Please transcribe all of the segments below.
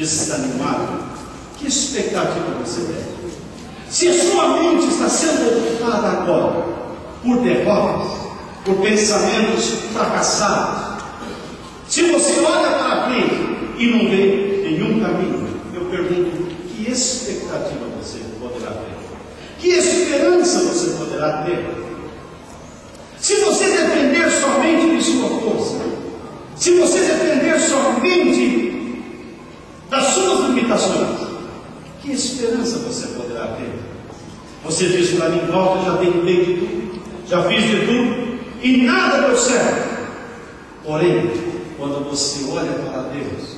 desanimado, que expectativa você tem? Se a sua mente está sendo ocupada agora por derrotas, por pensamentos fracassados, se você olha para frente e não vê nenhum caminho, eu pergunto, que expectativa você poderá ter? Que esperança você poderá ter? Se você depender somente de sua força, se você depender somente das suas limitações, que esperança você poderá ter? Você diz para mim, volta, já tentei de tudo, já fiz de tudo e nada deu certo. Porém, quando você olha para Deus,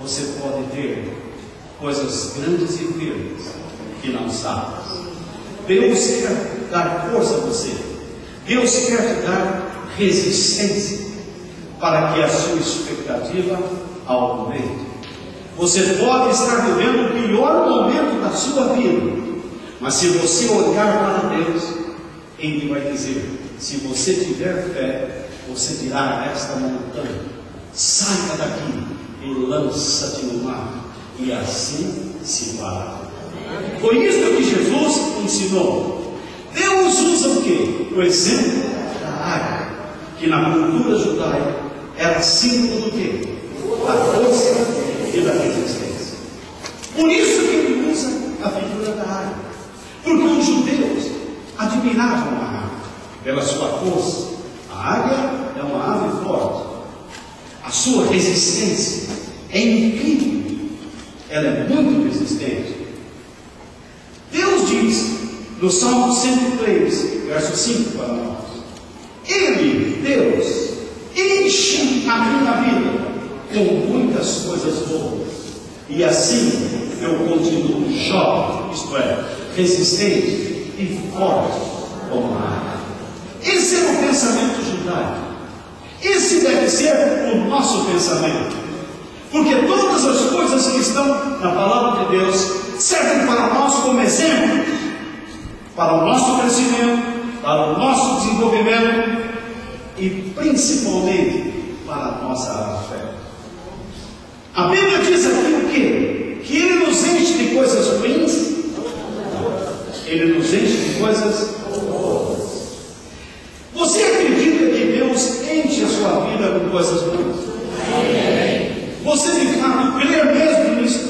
você pode ter coisas grandes e firmes que não sabe. Deus quer dar força a você. Deus quer te dar resistência para que a sua expectativa aumente. Você pode estar vivendo o pior momento da sua vida, mas se você olhar para Deus, Ele vai dizer: se você tiver fé, você dirá a esta montanha: saia daqui e lança-te no mar, e assim se fará. Foi isso que Jesus ensinou. Deus usa o quê? O exemplo da águia, que na cultura judaica era símbolo do quê? Da força e da resistência. Por isso que ele usa a figura da águia, porque os judeus admiravam a águia pela sua força. A águia é uma ave forte, a sua resistência é incrível, ela é muito resistente. Deus diz no Salmo 103, verso 5 para nós: Ele, Deus, enche a minha vida com muitas coisas boas, e assim eu continuo jovem, isto é, resistente e forte como a águia. Esse é o pensamento judaico. Esse deve ser o nosso pensamento, porque todas as coisas que estão na palavra de Deus servem para nós como exemplo, para o nosso crescimento, para o nosso desenvolvimento e principalmente para a nossa fé. A Bíblia diz aqui o quê? Que Ele nos enche de coisas ruins? Ele nos enche de coisas boas. Você acredita que Deus enche a sua vida com coisas boas? Você de fato crê mesmo nisso?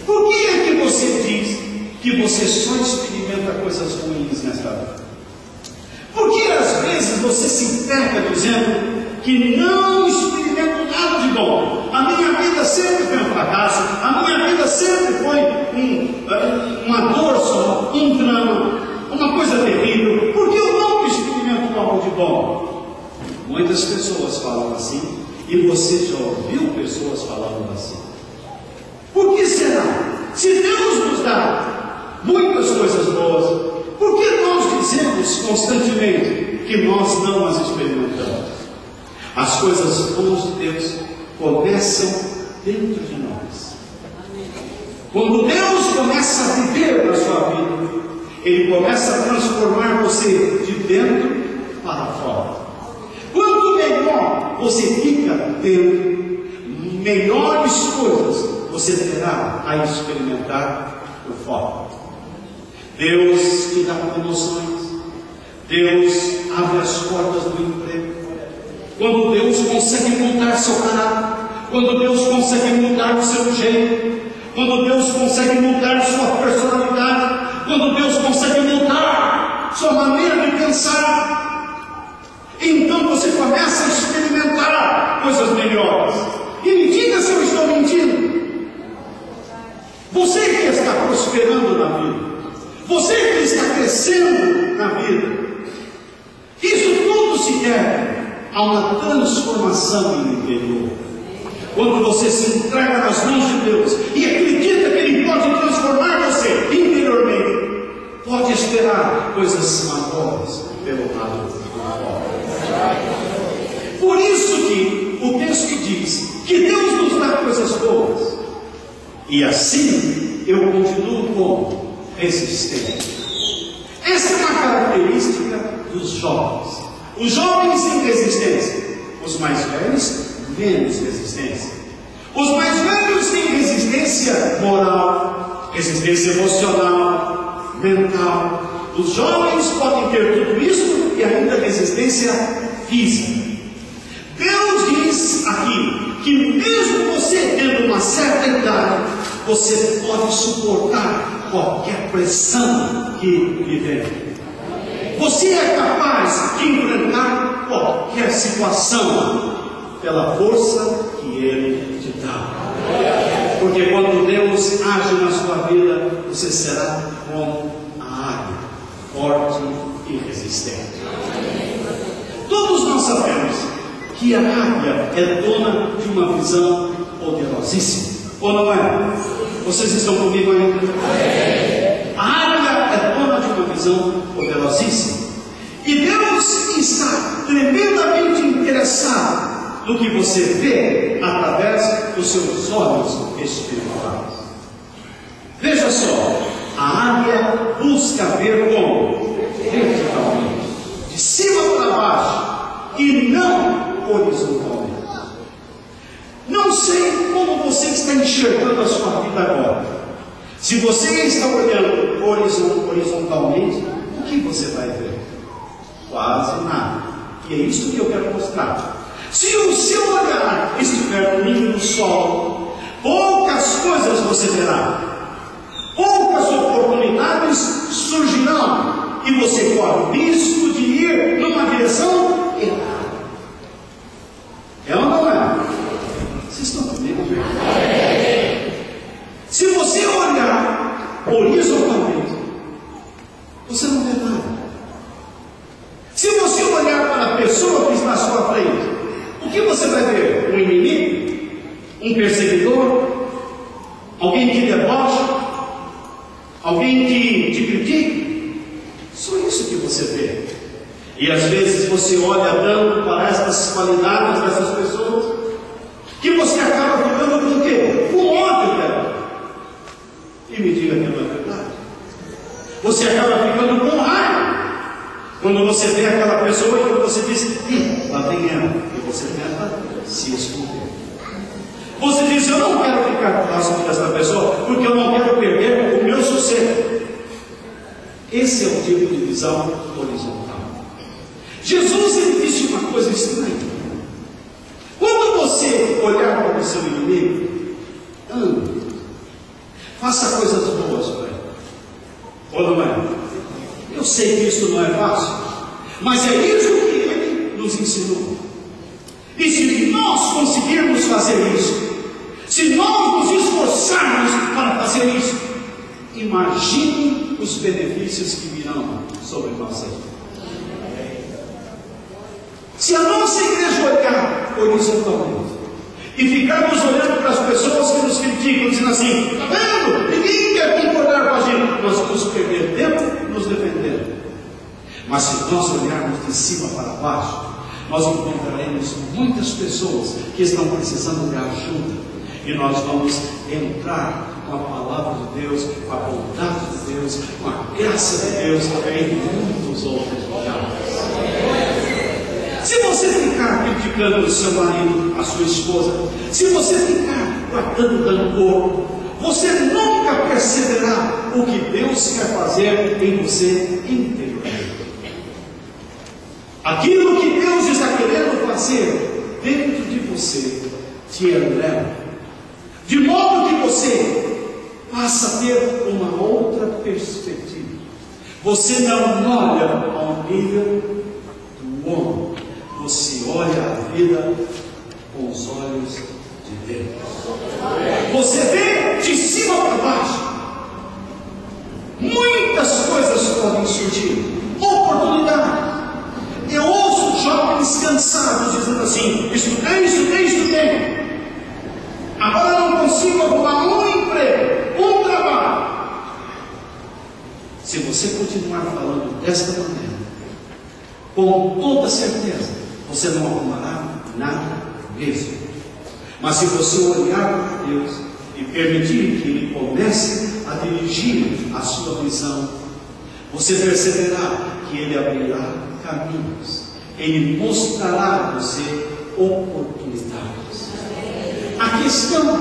Por que é que você diz que você só experimenta coisas ruins nesta vida? Por que às vezes você se pega dizendo que não experimento nada de bom? A minha vida sempre foi um fracasso, a minha vida sempre foi uma dor só, um drama, uma coisa terrível. Por que eu não experimento algo de bom? Muitas pessoas falam assim, e você já ouviu pessoas falando assim. Por que será? Se Deus nos dá muitas coisas boas, por que nós dizemos constantemente que nós não as experimentamos? As coisas boas de Deus começam dentro de nós. Quando Deus começa a viver na sua vida, Ele começa a transformar você de dentro para fora. Quanto melhor você fica dentro, melhores coisas você terá a experimentar por fora. Deus te dá promoções, Deus abre as portas do emprego. Quando Deus consegue mudar seu caráter, quando Deus consegue mudar o seu jeito, quando Deus consegue mudar sua personalidade, quando Deus consegue mudar sua maneira de pensar, então você começa a experimentar coisas melhores. E me diga se eu estou mentindo. Você que está prosperando na vida, você que está crescendo na vida, isso tudo se deve a uma transformação no interior. Quando você se entrega nas mãos de Deus e acredita que Ele pode transformar você interiormente, pode esperar coisas maiores pelo lado de fora. Por isso que o texto diz que Deus nos dá coisas boas, e assim eu continuo como resistente. Essa é uma característica dos jovens. Os jovens têm resistência, os mais velhos menos resistência. Os mais Alguns têm resistência moral, resistência emocional, mental. Os jovens podem ter tudo isso e ainda resistência física. Deus diz aqui que mesmo você tendo uma certa idade, você pode suportar qualquer pressão que lhe vem. Você é capaz de enfrentar qualquer situação pela força que Ele te dá. Porque quando Deus age na sua vida, você será como a águia, forte e resistente. Todos nós sabemos que a águia é dona de uma visão poderosíssima. Ou não é? Vocês estão comigo ainda? A águia é dona de uma visão poderosíssima. E Deus está tremendamente interessado no que você vê através dos seus olhos espirituais. Veja só, a águia busca ver como? Verticalmente, de cima para baixo, e não horizontalmente. Não sei como você está enxergando a sua vida agora. Se você está olhando horizontalmente, o que você vai ver? Quase nada. E é isso que eu quero mostrar. Se o seu olhar estiver no nível do sol, poucas coisas você verá. Poucas oportunidades surgirão. E você corre o risco de ir numa direção errada. É ou não é? Vocês estão comigo? Se você olhar horizontalmente, você não vê nada. Se você olhar para a pessoa que está à sua frente, o que você vai ver? Um inimigo? Um perseguidor? Alguém que debocha? Alguém que te critica? Só isso que você vê. E às vezes você olha tanto para essas qualidades dessas pessoas, que você acaba ficando com o quê? Com ódio dela. E me diga que não é verdade. Você acaba ficando com raiva quando você vê aquela pessoa e você diz, lá tem ela, e você tenta se esconder. Você diz, eu não quero ficar próximo dessa pessoa, porque eu não quero perder o meu sossego. Esse é o tipo de visão horizontal. Jesus ele disse uma coisa estranha. Quando você olhar para o seu inimigo, ande, faça coisas boas para ele. Ou não é? Eu sei que isso não é fácil, mas é isso que ele nos ensinou. E se nós conseguirmos fazer isso, se nós nos esforçarmos para fazer isso, imagine os benefícios que virão sobre nossa vida. Se a nossa igreja olhar horizontalmente e ficarmos olhando para as pessoas que nos criticam, dizendo assim, está vendo? Ninguém quer concordar com a gente, nós vamos perder tempo nos defendendo. Mas se nós olharmos de cima para baixo, nós encontraremos muitas pessoas que estão precisando de ajuda. E nós vamos entrar com a palavra de Deus, com a bondade de Deus, com a graça de Deus em muitos outros lugares. Se você ficar criticando o seu marido, a sua esposa, se você ficar guardando rancor, você nunca perceberá o que Deus quer fazer em você interiormente. Aquilo que Deus está querendo fazer dentro de você te eleva, de modo que você passa a ter uma outra perspectiva. Você não olha ao nível do homem, você olha a vida com os olhos de Deus. Você vê de cima para baixo. Muitas coisas podem surgir, oportunidades. Eu ouço jovens cansados dizendo assim, estudei. Agora não consigo arrumar um emprego, um trabalho. Se você continuar falando desta maneira, com toda certeza, você não arrumará nada mesmo. Mas se você olhar para Deus e permitir que Ele comece a dirigir a sua visão, você perceberá que Ele abrirá caminhos, Ele mostrará a você oportunidades. A questão